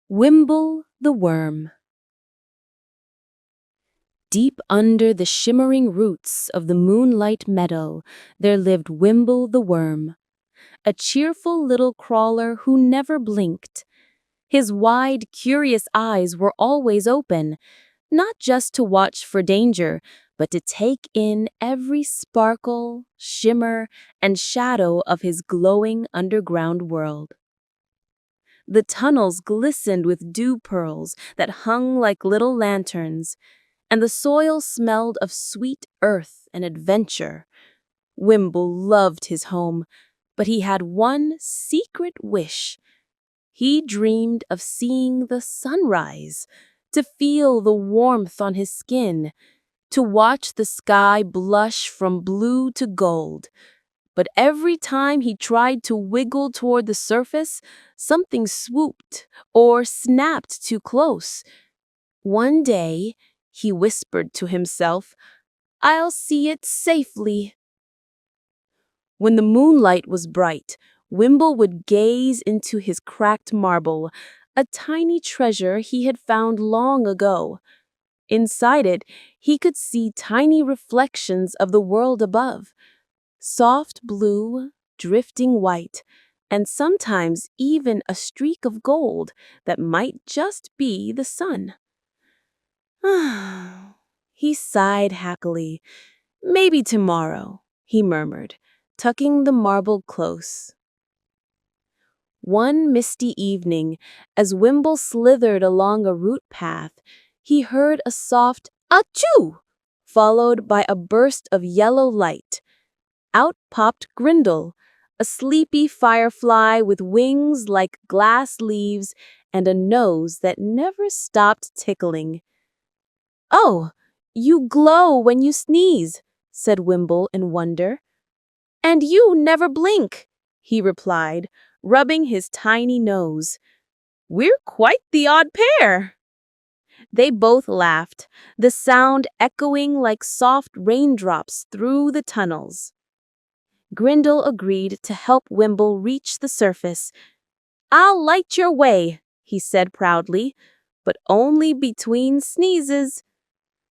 Wimble the Worm. Deep under the shimmering roots of the moonlight meadow, there lived Wimble the Worm, a cheerful little crawler who never blinked. His wide, curious eyes were always open, not just to watch for danger, but to take in every sparkle, shimmer, and shadow of his glowing underground world. The tunnels glistened with dew pearls that hung like little lanterns, and the soil smelled of sweet earth and adventure. Wimble loved his home, but he had one secret wish. He dreamed of seeing the sunrise, to feel the warmth on his skin, to watch the sky blush from blue to gold. But every time he tried to wiggle toward the surface, something swooped or snapped too close. One day, he whispered to himself, "I'll see it safely." When the moonlight was bright, Wimble would gaze into his cracked marble, a tiny treasure he had found long ago. Inside it, he could see tiny reflections of the world above. Soft blue, drifting white, and sometimes even a streak of gold that might just be the sun. He sighed happily. "Maybe tomorrow," he murmured, tucking the marble close. One misty evening, as Wimble slithered along a root path, he heard a soft "achoo!" followed by a burst of yellow light. Out popped Grindle, a sleepy firefly with wings like glass leaves and a nose that never stopped tickling. "Oh, you glow when you sneeze," said Wimble in wonder. "And you never blink," he replied, rubbing his tiny nose. "We're quite the odd pair." They both laughed, the sound echoing like soft raindrops through the tunnels. Grindle agreed to help Wimble reach the surface. "I'll light your way," he said proudly, "but only between sneezes."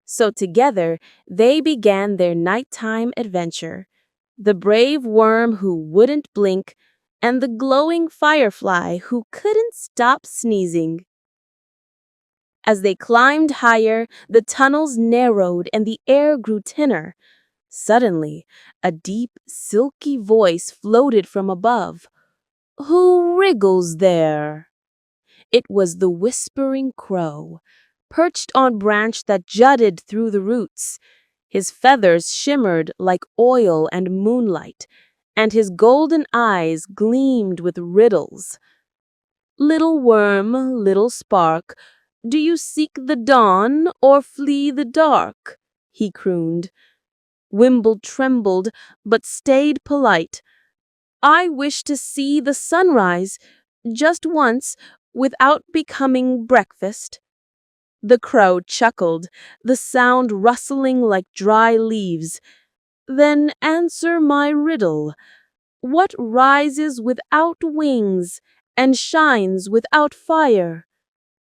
So together, they began their nighttime adventure. The brave worm who wouldn't blink, and the glowing firefly who couldn't stop sneezing. As they climbed higher, the tunnels narrowed and the air grew thinner. Suddenly, a deep, silky voice floated from above. "Who wriggles there?" It was the whispering crow, perched on a branch that jutted through the roots. His feathers shimmered like oil and moonlight, and his golden eyes gleamed with riddles. "Little worm, little spark, do you seek the dawn or flee the dark?" he crooned. Wimble trembled, but stayed polite. "I wish to see the sunrise, just once, without becoming breakfast." The crow chuckled, the sound rustling like dry leaves. "Then answer my riddle. What rises without wings and shines without fire?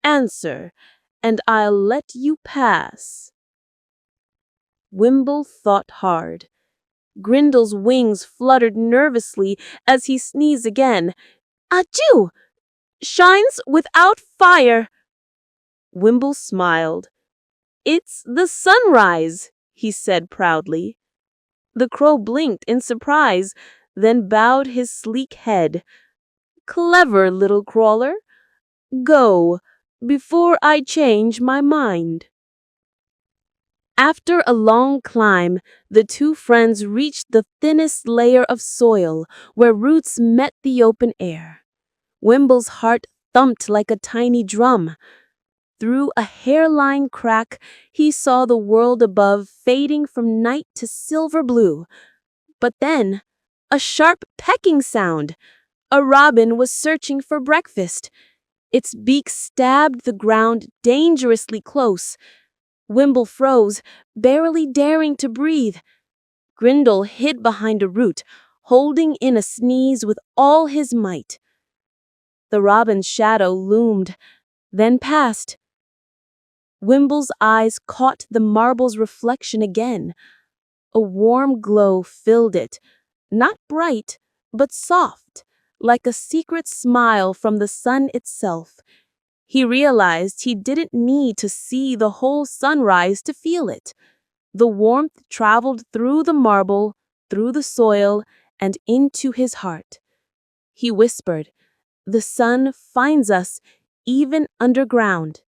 Answer, and I'll let you pass." Wimble thought hard. Grindle's wings fluttered nervously as he sneezed again. "Achoo! Shines without fire." Wimble smiled. "It's the sunrise," he said proudly. The crow blinked in surprise, then bowed his sleek head. "Clever little crawler. Go, before I change my mind." After a long climb, the two friends reached the thinnest layer of soil, where roots met the open air. Wimble's heart thumped like a tiny drum. Through a hairline crack, he saw the world above fading from night to silver blue. But then, a sharp pecking sound. A robin was searching for breakfast. Its beak stabbed the ground dangerously close. Wimble froze, barely daring to breathe. Grindle hid behind a root, holding in a sneeze with all his might. The robin's shadow loomed, then passed. Wimble's eyes caught the marble's reflection again. A warm glow filled it, not bright, but soft, like a secret smile from the sun itself. He realized he didn't need to see the whole sunrise to feel it. The warmth traveled through the marble, through the soil, and into his heart. He whispered, "The sun finds us even underground."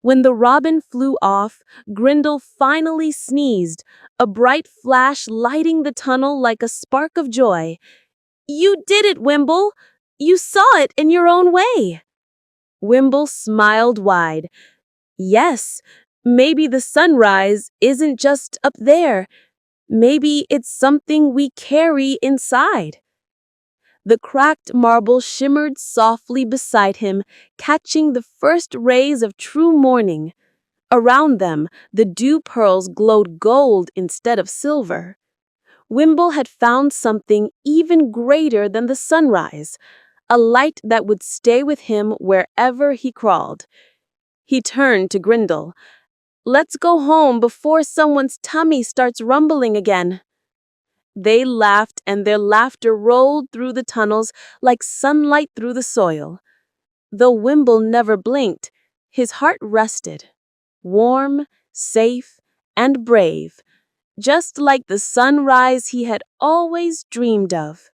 When the robin flew off, Grindle finally sneezed, a bright flash lighting the tunnel like a spark of joy. "You did it, Wimble! You saw it in your own way!" Wimble smiled wide. "Yes, maybe the sunrise isn't just up there. Maybe it's something we carry inside." The cracked marble shimmered softly beside him, catching the first rays of true morning. Around them, the dew pearls glowed gold instead of silver. Wimble had found something even greater than the sunrise, a light that would stay with him wherever he crawled. He turned to Grindle. "Let's go home before someone's tummy starts rumbling again." They laughed, and their laughter rolled through the tunnels like sunlight through the soil. Though Wimble never blinked, his heart rested, warm, safe, and brave, just like the sunrise he had always dreamed of.